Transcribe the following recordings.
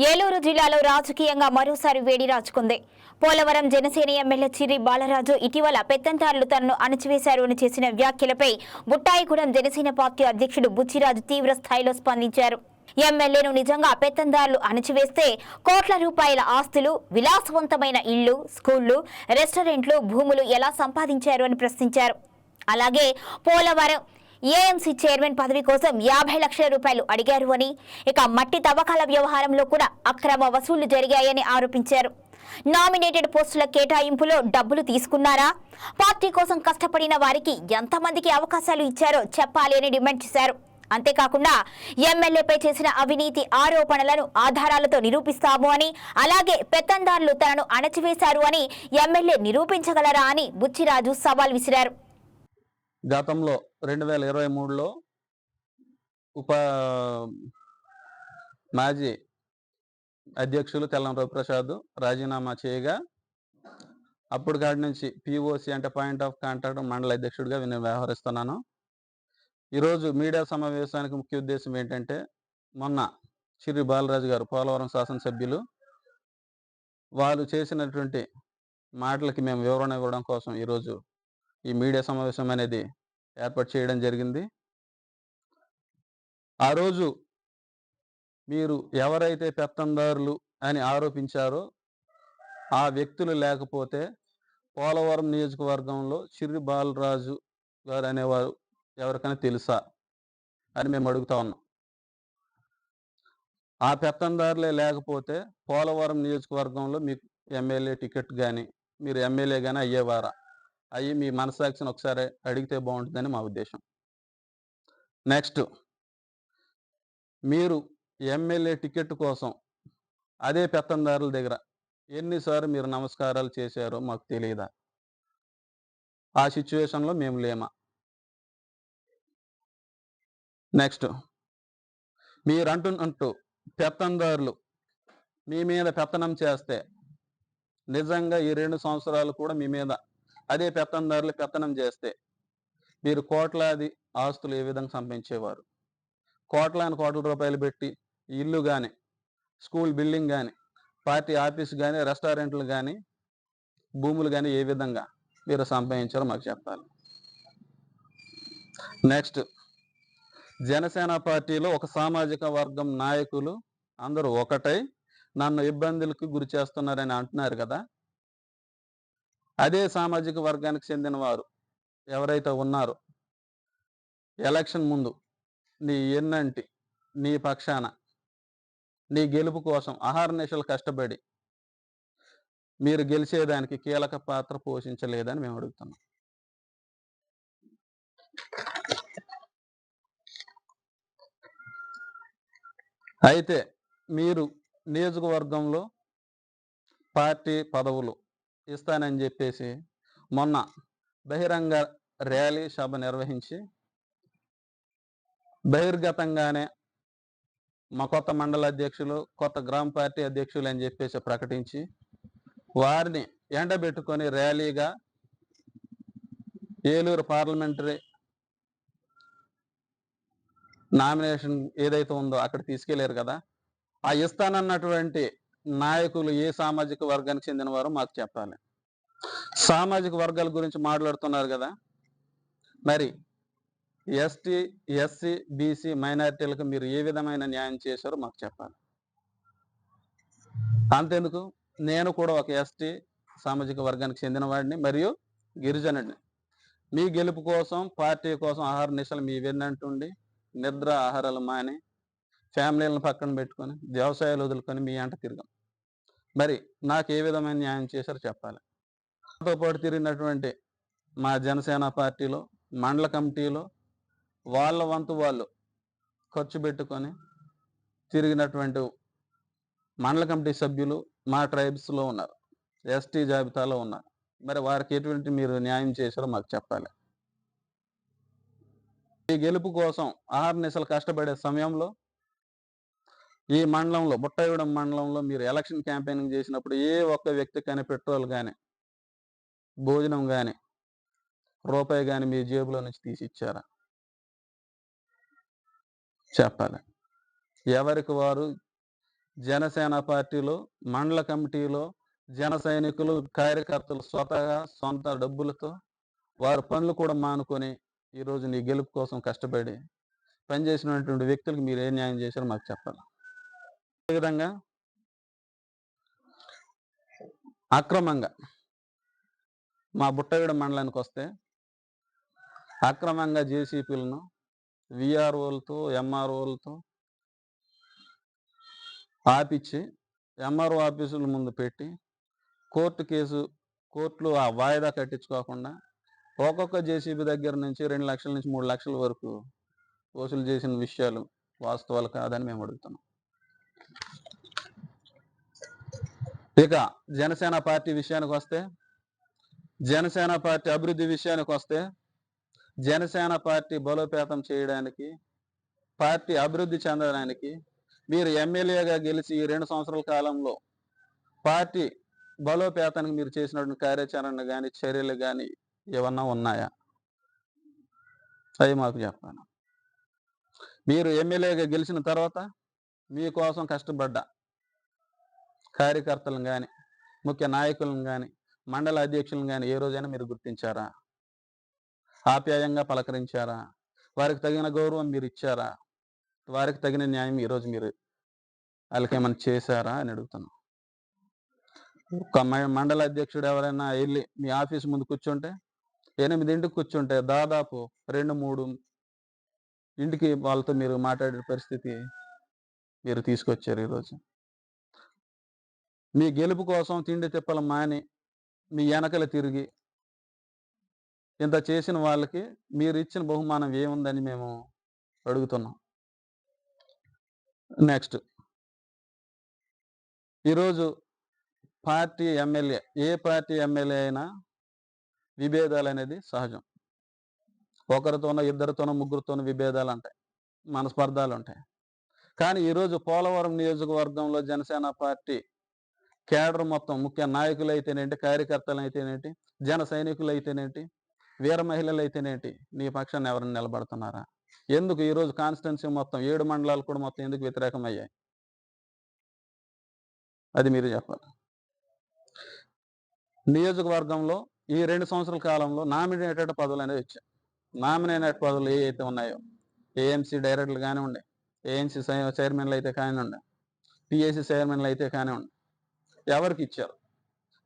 ఏలూరు జిల్లాలో రాజకీయంగా మరోసారి వేడి రాజుకుంది. పోలవరం జనసేన ఎమ్మెల్యే చిర్రి బాలరాజు ఇటీవల పెత్తందారులు తనను అణచివేశారు అని చేసిన వ్యాఖ్యలపై బుట్టాయిగూడెం జనసేన పార్టీ అధ్యక్షుడు బుచ్చిరాజు తీవ్ర స్థాయిలో స్పందించారు. ఎమ్మెల్యేను నిజంగా పెత్తందారులు అణచివేస్తే కోట్ల రూపాయల ఆస్తులు, విలాసవంతమైన ఇళ్లు, స్కూళ్లు, రెస్టారెంట్లు, భూములు ఎలా సంపాదించారు అని ప్రశ్నించారు. అలాగే పోలవరం ఏఎంసీ చైర్మన్ పదవి కోసం 50 లక్షల రూపాయలు అడిగారు అని, ఇక మట్టి తవ్వకాల వ్యవహారంలో కూడా అక్రమ వసూళ్లు జరిగాయని ఆరోపించారు. నామినేటెడ్ పోస్టుల కేటాయింపులో డబ్బులు తీసుకున్నారా? పార్టీ కోసం కష్టపడిన వారికి ఎంతమందికి అవకాశాలు ఇచ్చారో చెప్పాలి అని డిమాండ్ చేశారు. అంతేకాకుండా ఎమ్మెల్యేపై చేసిన అవినీతి ఆరోపణలను ఆధారాలతో నిరూపిస్తాము అని, అలాగే పెత్తందారులు తనను అణచివేశారు అని ఎమ్మెల్యే నిరూపించగలరా అని బుచ్చిరాజు సవాల్ విసిరారు. గతంలో 2023లో మాజీ అధ్యక్షులు తెల్లం రవిప్రసాద్ రాజీనామా చేయగా అప్పుడు కాడి నుంచి పిఓసి అంటే పాయింట్ ఆఫ్ కాంటాక్ట్ మండల అధ్యక్షుడిగా నేను వ్యవహరిస్తున్నాను. ఈరోజు మీడియా సమావేశానికి ముఖ్య ఉద్దేశం ఏంటంటే, మొన్న చిర్రి బాలరాజు గారు పోలవరం శాసనసభ్యులు వాళ్ళు చేసినటువంటి మాటలకి మేము వివరణ ఇవ్వడం కోసం ఈరోజు ఈ మీడియా సమావేశం అనేది ఏర్పాటు చేయడం జరిగింది. ఆ రోజు మీరు ఎవరైతే పెత్తందారులు అని ఆరోపించారో ఆ వ్యక్తులు లేకపోతే పోలవరం నియోజకవర్గంలో చిర్రి బాలరాజు గారు అనేవారు ఎవరికైనా తెలుసా అని మేము అడుగుతా ఉన్నాం. ఆ పెత్తందారులే లేకపోతే పోలవరం నియోజకవర్గంలో మీకు ఎమ్మెల్యే టికెట్ కానీ మీరు ఎమ్మెల్యే కానీ అయ్యేవారా? అయ్యి మీ మనసాక్షిని ఒకసారి అడిగితే బాగుంటుందని మా ఉద్దేశం. నెక్స్ట్, మీరు ఎమ్మెల్యే టికెట్ కోసం అదే పెత్తందారుల దగ్గర ఎన్నిసార్లు మీరు నమస్కారాలు చేశారో మాకు తెలియదా? ఆ సిచ్యువేషన్లో మేము లేమా? నెక్స్ట్, మీరు అంటూ పెత్తందారులు మీ మీద పెత్తనం చేస్తే నిజంగా ఈ 2 సంవత్సరాలు కూడా మీ మీద అదే పెత్తందారులు పెత్తనం చేస్తే మీరు కోట్లాది ఆస్తులు ఏ విధంగా సంపాదించేవారు? కోట్ల రూపాయలు పెట్టి ఇల్లు కానీ, స్కూల్ బిల్డింగ్ కానీ, పార్టీ ఆఫీస్ కానీ, రెస్టారెంట్లు కానీ, భూములు కానీ ఏ విధంగా మీరు సంపాదించారో మాకు చెప్పాలి. నెక్స్ట్, జనసేన పార్టీలో ఒక సామాజిక వర్గం నాయకులు అందరూ ఒకటై నన్ను ఇబ్బందులకు గురి చేస్తున్నారని అంటున్నారు కదా. అదే సామాజిక వర్గానికి చెందిన వారు ఎవరైతే ఉన్నారో ఎలక్షన్ ముందు నీ ఎన్నంటి నీ పక్షాన నీ గెలుపు కోసం అహర్నిశలు కష్టపడి మీరు గెలిచేదానికి కీలక పాత్ర పోషించలేదని మేము అడుగుతున్నాం. అయితే మీరు నియోజకవర్గంలో పార్టీ పదవులు ఇస్తానని చెప్పేసి మొన్న బహిరంగ ర్యాలీ సభ నిర్వహించి బహిర్గతంగానే మా కొత్త మండల అధ్యక్షులు, కొత్త గ్రామ పార్టీ అధ్యక్షులు అని చెప్పేసి ప్రకటించి వారిని ఎండబెట్టుకొని ర్యాలీగా ఏలూరు పార్లమెంటరీ నామినేషన్ ఏదైతే ఉందో అక్కడ తీసుకెళ్లారు కదా. ఆ ఇస్తానన్నటువంటి నాయకులు ఏ సామాజిక వర్గానికి చెందినవారో మాకు చెప్పాలి. సామాజిక వర్గాల గురించి మాట్లాడుతున్నారు కదా, మరి ఎస్టీ, ఎస్సీ, బీసీ మైనారిటీలకు మీరు ఏ విధమైన న్యాయం చేశారో మాకు చెప్పాలి. అంతెందుకు, నేను కూడా ఒక ఎస్టీ సామాజిక వర్గానికి చెందిన వాడిని మరియు గిరిజనుడిని. మీ గెలుపు కోసం, పార్టీ కోసం అహర్నిశలు మీ వెన్నంటుండి నిద్ర ఆహారాలు మాని ఫ్యామిలీలను పక్కన పెట్టుకొని వ్యవసాయాలు వదులుకొని మీ అంట తిరగం. మరి నాకు ఏ విధమైన న్యాయం చేశారో చెప్పాలి. నాతో పాటు తిరిగినటువంటి మా జనసేన పార్టీలో మండల కమిటీలో వాళ్ళ వంతు వాళ్ళు ఖర్చు పెట్టుకొని తిరిగినటువంటి మండల కమిటీ సభ్యులు మా ట్రైబ్స్లో ఉన్నారు, ఎస్టీ జాబితాలో ఉన్నారు. మరి వారికి ఎటువంటి మీరు న్యాయం చేశారో మాకు చెప్పాలి. ఈ గెలుపు కోసం అహర్నిశలు కష్టపడే సమయంలో ఈ మండలంలో బుట్టాయిగూడెం మండలంలో మీరు ఎలక్షన్ క్యాంపెయినింగ్ చేసినప్పుడు ఏ ఒక్క వ్యక్తి కానీ పెట్రోల్ కానీ, భోజనం కానీ, రూపాయి కానీ మీ జేబులో నుంచి తీసి ఇచ్చారా? చెప్పాలి. ఎవరికి వారు జనసేన పార్టీలో మండల కమిటీలో జన సైనికులు కార్యకర్తలు స్వతహా సొంత డబ్బులతో వారి పనులు కూడా మానుకొని ఈరోజు నీ గెలుపు కోసం కష్టపడి పనిచేసినటువంటి వ్యక్తులకు మీరు ఏ న్యాయం చేశారో మాకు చెప్పాలి. అదేవిధంగా అక్రమంగా మా బుట్టగూడెం మండలానికి వస్తే అక్రమంగా జేసీపీలను విఆర్ఓలతో ఎంఆర్ఓలతో ఆపిచ్చి ఎంఆర్ఓ ఆఫీసుల ముందు పెట్టి కోర్టులో ఆ వాయిదా కట్టించుకోకుండా ఒక్కొక్క జేసీబీ దగ్గర నుంచి 2 లక్షల నుంచి 3 లక్షల వరకు వసూలు చేసిన విషయాలు వాస్తవాలు కాదని మేము అడుగుతున్నాం. ఇక జనసేన పార్టీ విషయానికి వస్తే, జనసేన పార్టీ అభివృద్ధి విషయానికి వస్తే, జనసేన పార్టీ బలోపేతం చేయడానికి, పార్టీ అభివృద్ధి చెందడానికి మీరు ఎమ్మెల్యేగా గెలిచి ఈ 2 సంవత్సరాల కాలంలో పార్టీ బలోపేతానికి మీరు చేసినటువంటి కార్యాచరణ కానీ చర్యలు కానీ ఏమన్నా ఉన్నాయా? అవి మాకు చెప్పాలి. మీరు ఎమ్మెల్యేగా గెలిచిన తర్వాత మీకోసం కష్టపడ్డ కార్యకర్తలను కానీ ముఖ్య నాయకులను కానీ మండల అధ్యక్షులను కానీ ఏ రోజైనా మీరు గుర్తించారా? ఆప్యాయంగా పలకరించారా? వారికి తగిన గౌరవం మీరు ఇచ్చారా? వారికి తగిన న్యాయం ఈరోజు మీరు వాళ్ళకేమైనా చేశారా అని అడుగుతున్నాం. ఒక మండల అధ్యక్షుడు ఎవరైనా వెళ్ళి మీ ఆఫీస్ ముందు కూర్చుంటే 8 కూర్చుంటే దాదాపు 2-3 ఇంటికి వాళ్ళతో మీరు మాట్లాడే పరిస్థితి మీరు తీసుకొచ్చారు. ఈరోజు మీ గెలుపు కోసం తిండి తిప్పలు మాని మీ వెనకలు తిరిగి ఇంత చేసిన వాళ్ళకి మీరు ఇచ్చిన బహుమానం ఏముందని మేము అడుగుతున్నాం. నెక్స్ట్, ఈరోజు పార్టీ ఎమ్మెల్యే ఏ పార్టీ ఎమ్మెల్యే అయినా విభేదాలు అనేది సహజం. ఒకరితోనో ఇద్దరితోనో ముగ్గురితోనో విభేదాలు ఉంటాయి, మనస్పర్ధాలు ఉంటాయి. కానీ ఈరోజు పోలవరం నియోజకవర్గంలో జనసేన పార్టీ కేడర్ మొత్తం ముఖ్య నాయకులు అయితేనేంటి, కార్యకర్తలు అయితేనేంటి, జన సైనికులు అయితేనేంటి, వీర మహిళలు అయితేనేంటి నీ పక్షాన్ని ఎవరైనా నిలబడుతున్నారా? ఎందుకు ఈరోజు కాన్స్టిట్యున్సీ మొత్తం 7 మండలాలు కూడా మొత్తం ఎందుకు వ్యతిరేకమయ్యాయి? అది మీరు చెప్పాలి. నియోజకవర్గంలో ఈ 2 సంవత్సరాల కాలంలో నామినేటెడ్ పదవులు అనేవి వచ్చాయి. నామినేటెడ్ పదవులు ఏ అయితే ఉన్నాయో ఏఎంసీ డైరెక్టర్లు కానివ్వండి, ఏఎంసీ చైర్మన్లు అయితే కానివ్వండి, పిఏసీ చైర్మన్లు అయితే కానివ్వండి, ఎవరికి ఇచ్చారు?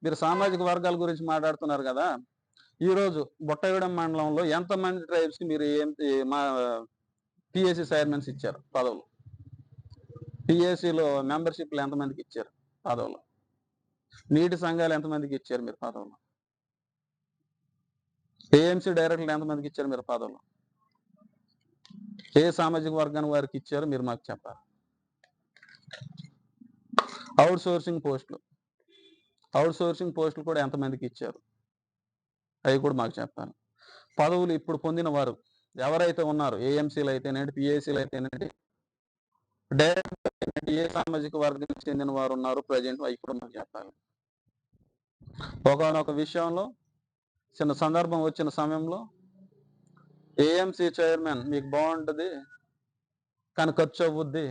మీరు సామాజిక వర్గాల గురించి మాట్లాడుతున్నారు కదా. ఈరోజు బుట్టగూడెం మండలంలో ఎంతమంది ట్రైబ్స్కి మీరు మా పిఏసీ చైర్మన్స్ ఇచ్చారు పదవులు? పిఏసీలో మెంబర్షిప్లు ఎంతమందికి ఇచ్చారు పదవులు? నీటి సంఘాలు ఎంతమందికి ఇచ్చారు మీరు పదవులు? ఏఎంసీ డైరెక్టర్లు ఎంతమందికి ఇచ్చారు మీరు పదవులు? ఏ సామాజిక వర్గానికి వారికి ఇచ్చారో మీరు మాకు చెప్పాలి. అవుట్ సోర్సింగ్ పోస్టులు కూడా ఎంతమందికి ఇచ్చారు అవి కూడా మాకు చెప్పాలి. పదవులు ఇప్పుడు పొందిన వారు ఎవరైతే ఉన్నారు, ఏఎంసీలు అయితేనేంటి, పిఏసీలు అయితేనేంటి, డైరెక్ట్ ఏ సామాజిక వర్గానికి చెందిన వారు ఉన్నారు ప్రజెంట్, అవి కూడా మాకు చెప్పాలి. ఒకనొక విషయంలో చిన్న సందర్భం వచ్చిన సమయంలో ఏఎంసీ చైర్మన్ మీకు బాగుంటుంది కానీ ఖర్చు అవ్వుద్ది,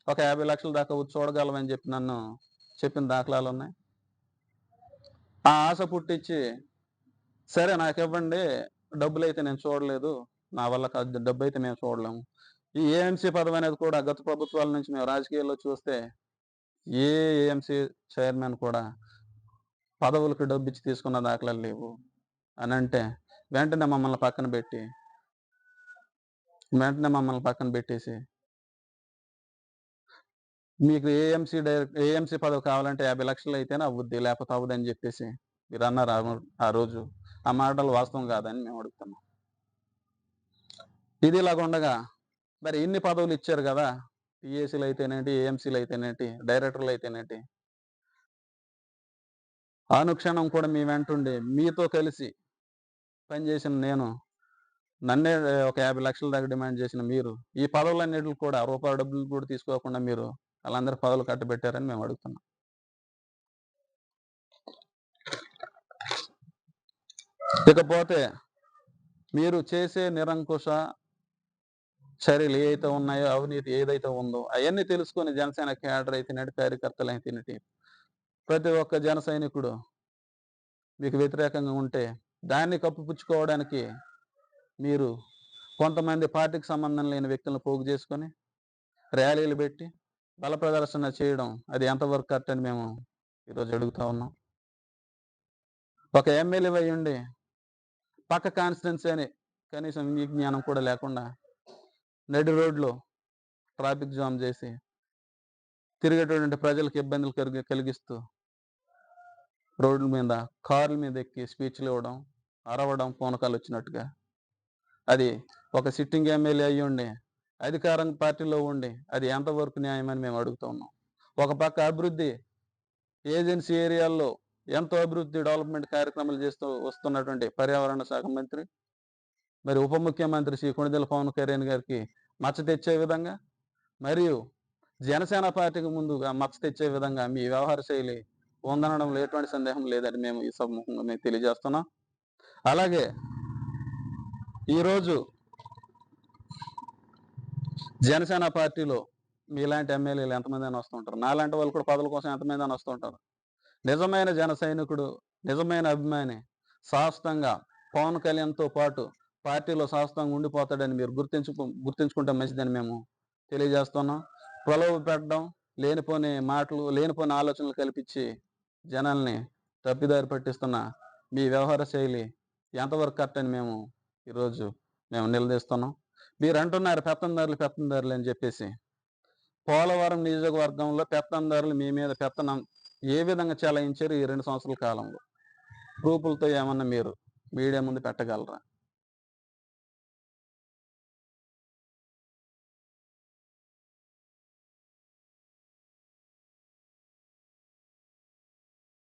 ఒక 50 లక్షల దాకా చూడగలమని చెప్పి నన్ను చెప్పిన దాఖలాలు ఉన్నాయి. ఆ ఆశ పుట్టించి సరే నాకు ఇవ్వండి, డబ్బులు అయితే నేను చూడలేదు, నా వల్ల కాదు, డబ్బు అయితే మేము చూడలేము. ఈ ఏఎంసీ పదవి అనేది కూడా గత ప్రభుత్వాల నుంచి మేము రాజకీయాల్లో చూస్తే ఏ ఏఎంసీ చైర్మన్ కూడా పదవులకు డబ్బు ఇచ్చి తీసుకున్న దాఖలాలు లేవు అని అంటే వెంటనే మమ్మల్ని పక్కన పెట్టేసి మీకు ఏఎంసీ పదవి కావాలంటే 50 లక్షలు అయితేనే అవ్వుద్ది, లేకపోతే అవ్వదని చెప్పేసి మీరు అన్నారు ఆ రోజు. ఆ మాటలు వాస్తవం కాదని మేము అడుగుతున్నాం. ఇది ఇలాగ ఉండగా మరి ఇన్ని పదవులు ఇచ్చారు కదా, పిఏసీలు అయితేనేంటి, ఏఎంసీలు అయితేనేంటి, డైరెక్టర్లు అయితేనేంటి, అనుక్షణం కూడా మీ వెంటుండి మీతో కలిసి పనిచేసిన నేను, నన్నే ఒక 50 లక్షల దాకా డిమాండ్ చేసిన మీరు, ఈ పదవులన్నిటికి కూడా రూపాయి డబ్బులు కూడా తీసుకోకుండా మీరు వాళ్ళందరూ పదవులు కట్టబెట్టారని మేము అడుగుతున్నాం. ఇకపోతే మీరు చేసే నిరంకుశ చర్యలు ఏవైతే ఉన్నాయో, అవినీతి ఏదైతే ఉందో అవన్నీ తెలుసుకొని జనసేన క్యాడర్ అయితేనేటి, కార్యకర్తలు అయితేనేటి, ప్రతి ఒక్క జన సైనికుడు మీకు వ్యతిరేకంగా ఉంటే దాన్ని కప్పిపుచ్చుకోవడానికి మీరు కొంతమంది పార్టీకి సంబంధం లేని వ్యక్తులను పోగు చేసుకొని ర్యాలీలు పెట్టి బల ప్రదర్శన చేయడం అది ఎంతవరకు కరెక్ట్ అని మేము ఈరోజు అడుగుతా ఉన్నాం. ఒక ఎమ్మెల్యే అయి ఉండి పక్క కాన్స్టిట్యున్సీ అని కనీసం ఈ జ్ఞానం కూడా లేకుండా నడి రోడ్లో ట్రాఫిక్ జామ్ చేసి తిరిగేటటువంటి ప్రజలకు ఇబ్బందులు కలిగిస్తూ రోడ్ల మీద కార్ల మీద ఎక్కి స్పీచ్లు ఇవ్వడం, అరవడం, పూనకాలు వచ్చినట్టుగా. అది ఒక సిట్టింగ్ ఎమ్మెల్యే అయ్యి ఉండి అధికారం పార్టీలో ఉండి అది ఎంతవరకు న్యాయమని మేము అడుగుతూ ఉన్నాం. ఒక పక్క అభివృద్ధి ఏజెన్సీ ఏరియాల్లో ఎంతో అభివృద్ధి డెవలప్మెంట్ కార్యక్రమాలు చేస్తూ వస్తున్నటువంటి పర్యావరణ శాఖ మంత్రి, మరి ఉప ముఖ్యమంత్రి శ్రీ కొణిదెల పవన్ కళ్యాణ్ గారికి మచ్చ తెచ్చే విధంగా, మరియు జనసేన పార్టీకి ముందుగా మచ్చ తెచ్చే విధంగా మీ వ్యవహార శైలి ఉందనడంలో ఎటువంటి సందేహం లేదని మేము ఈ సముఖంగా మేము తెలియజేస్తున్నాం. అలాగే ఈరోజు జనసేన పార్టీలో మీలాంటి ఎమ్మెల్యేలు ఎంతమంది అని వస్తుంటారు, నాలాంటి వాళ్ళు కూడా పదవుల కోసం ఎంతమంది అని వస్తుంటారు. నిజమైన జన సైనికుడు, నిజమైన అభిమాని శాశ్వతంగా పవన్ కళ్యాణ్తో పాటు పార్టీలో శాశ్వతంగా ఉండిపోతాడని మీరు గుర్తించుకుంటే మంచిదని మేము తెలియజేస్తున్నాం. ప్రలోభ పెట్టడం, లేనిపోని మాటలు, లేనిపోని ఆలోచనలు కల్పించి జనాల్ని తప్పిదారి పట్టిస్తున్న మీ వ్యవహార శైలి ఎంతవరకు కరెక్ట్ అని మేము ఈరోజు నిలదీస్తున్నాం. మీరు అంటున్నారు పెత్తందారులు అని చెప్పేసి. పోలవరం నియోజకవర్గంలో పెత్తందారులు మీ మీద పెత్తనం ఏ విధంగా చెలాయించారు ఈ 2 సంవత్సరాల కాలంలో? ప్రూఫ్లతో ఏమన్నా మీరు మీడియా ముందు పెట్టగలరా?